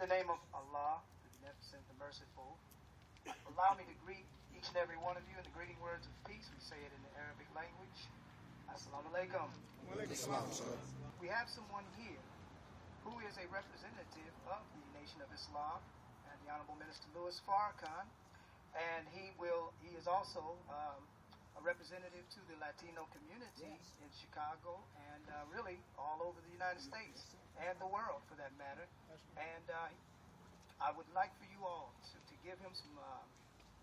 the name of Allah, the Beneficent, the Merciful, allow me to greet each and every one of you in the greeting words of peace. We say it in the Arabic language. Assalamu alaikum. We have someone here who is a representative of the Nation of Islam, and the Honorable Minister Louis Farrakhan, and he is also a representative to the Latino community in Chicago and really all over the United States and the world for that matter. And I would like for you all to give him some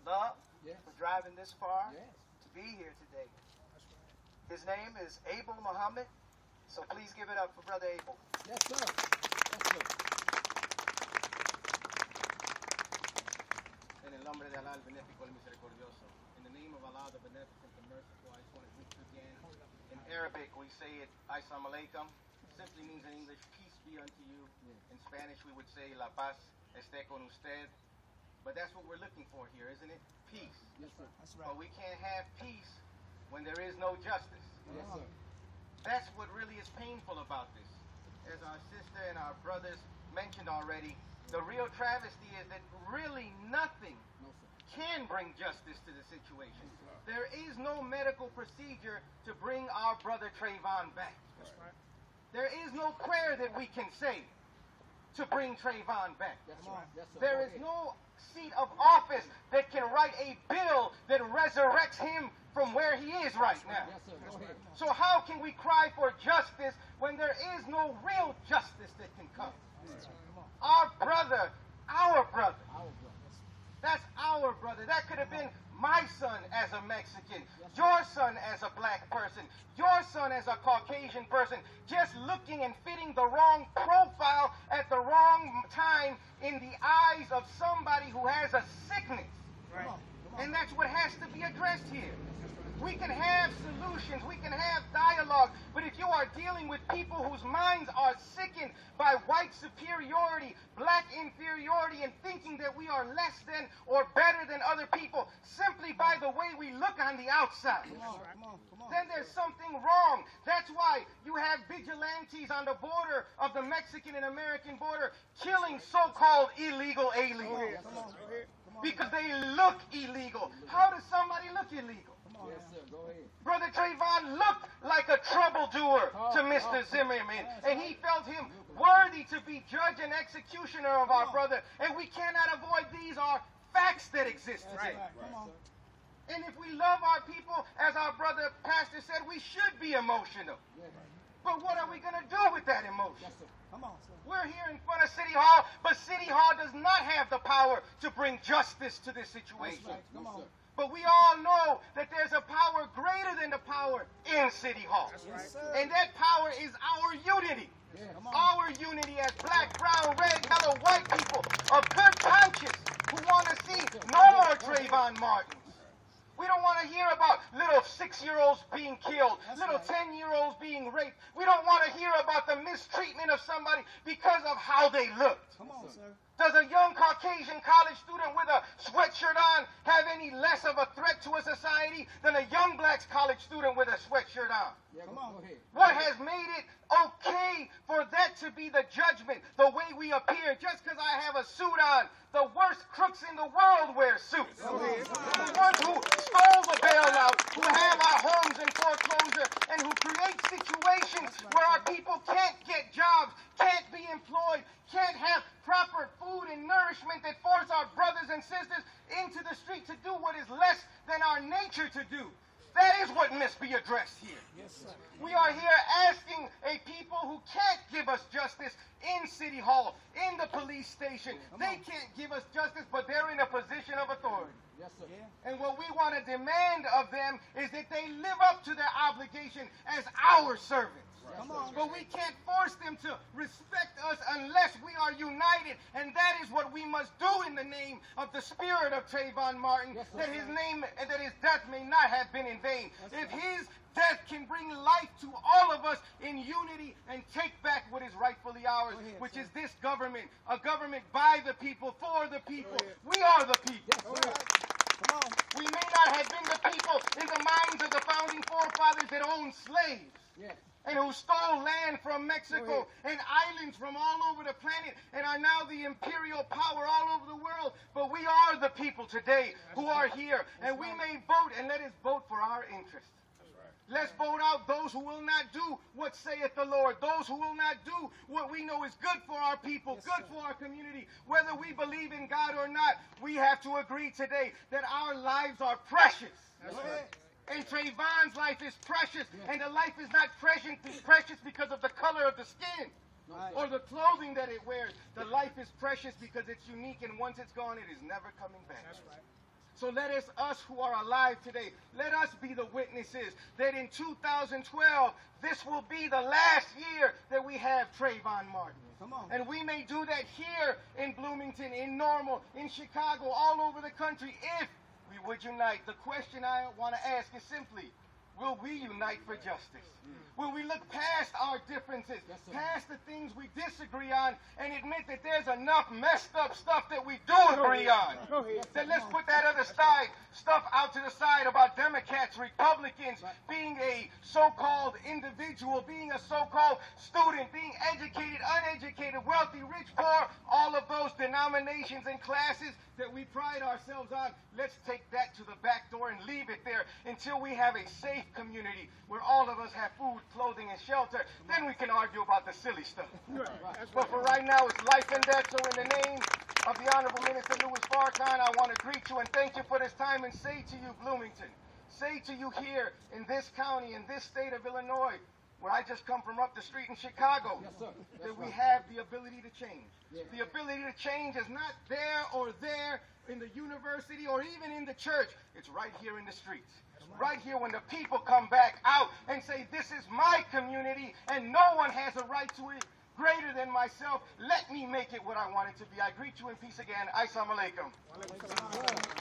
love for driving this far to be here today. His name is Abel Muhammad, so please give it up for Brother Abel. Yes, sir. Yes, sir. En el nombre de Allah, el benéfico, el misericordioso. In the name of Allah, the beneficent, the merciful, I just want to greet you again. In Arabic, we say it, Assalamu alaikum. Simply means in English, peace be unto you. In Spanish, we would say, La paz esté con usted. But that's what we're looking for here, isn't it? Peace. Yes, sir. That's right. But we can't have peace when there is no justice. Yes, sir. That's what really is painful about this. As our sister and our brothers mentioned already, the real travesty is that really nothing can bring justice to the situation. There is no medical procedure to bring our brother Trayvon back. That's right. There is no prayer that we can say to bring Trayvon back. Yes, sir. Yes, sir. There is no seat of office that can write a bill that resurrects him from where he is right now. Yes, sir. Go ahead. So how can we cry for justice when there is no real justice that can come? Our brother, Our brother. that's our brother. That could have been my son as a Mexican, your son as a black person, your son as a Caucasian person, just looking and fitting the wrong profile at the wrong time in the eyes of somebody who has a sickness. Right. And that's what has to be addressed here. We can have solutions, we can have dialogue, but if you are dealing with people whose minds are sickened by white superiority, black inferiority, and thinking that we are less than or better than other people simply by the way we look on the outside, then there's something wrong. That's why you have vigilantes on the border of the Mexican and American border killing so-called illegal aliens. Because they look illegal. How does somebody look illegal? Yes, sir. Go ahead. Brother Trayvon looked like a troubledoer to Mr. Zimmerman, and he felt him worthy to be judge and executioner of our brother. And we cannot avoid these are facts that exist today. And if we love our people, as our brother pastor said, we should be emotional. But what are we going to do with that emotion? Yes, sir. We're here in front of City Hall, but City Hall does not have the power to bring justice to this situation. Come on. But we all know that there's a power greater than the power in City Hall. And that power is our unity. Our unity as black, brown, red, yellow, white people of good conscience who want to see no more Trayvon Martins. We don't want to hear about little 6-year-olds being killed, little 10-year-olds being raped. We don't want to hear about the mistreatment of somebody because of how they looked. Come on, sir. Does a young Caucasian college student with a sweatshirt on have any less of a threat to a society than a young black college student with a sweatshirt on? Yeah, go ahead. What has made it okay for that to be the judgment, the way we appear? Just because I have a suit on, the worst crooks in the world wear suits. The ones who stole the bailout, who have our homes in foreclosure, and who create situations where our people can't get jobs, can't be employed, can't have proper food and nourishment that force our brothers and sisters into the street to do what is less than our nature to do. That is what must be addressed here. Yes, sir. We are here asking a people who can't give us justice in City Hall, in the police station. They can't give us justice, but they're in a position of authority. Yes, sir. And what we want to demand of them is that they live up to their obligation as our servants. But we can't force them to respect us unless we are united, and that is what we must do in the name of the spirit of Trayvon Martin, that his name and that his death may not have been in vain. If his death can bring life to all of us in unity and take back what is rightfully ours, which is this government, a government by the people, for the people. We are the people. We may not have been the people in the minds of the founding forefathers that owned slaves. and who stole land from Mexico and islands from all over the planet and are now the imperial power all over the world. But we are the people today who are here, and we may vote, and let us vote for our interest. Let's vote out those who will not do what saith the Lord, those who will not do what we know is good for our people, good for our community. Whether we believe in God or not, we have to agree today that our lives are precious. And Trayvon's life is precious, and the life is not precious because of the color of the skin or the clothing that it wears. The life is precious because it's unique, and once it's gone, it is never coming back. That's right. So let us who are alive today, let us be the witnesses that in 2012, this will be the last year that we have Trayvon Martin. Come on. And we may do that here in Bloomington, in Normal, in Chicago, all over the country, if we would unite. The question I want to ask is simply, will we unite for justice? Will we look past our differences, past the things we disagree on, and admit that there's enough messed up stuff that we do agree on? That let's put that other stuff out to the side about Democrats, Republicans, being a so-called individual, being a so-called student, being educated, uneducated, wealthy, rich, poor, all of those denominations and classes that we pride ourselves on. Let's take that to the back door and leave it there until we have a safe community where all of us have food, clothing, and shelter. Then we can argue about the silly stuff. But for right now, it's life and death. So in the name of the Honorable Minister Louis Farrakhan, I want to greet you and thank you for this time and say to you, Bloomington, say to you here in this county, in this state of Illinois, where I just come from up the street in Chicago, that we have the ability to change. The ability to change is not there or there in the university or even in the church. It's right here in the streets. Right here when the people come back out and say, this is my community and no one has a right to it greater than myself. Let me make it what I want it to be. I greet you in peace again. Assalamu alaikum.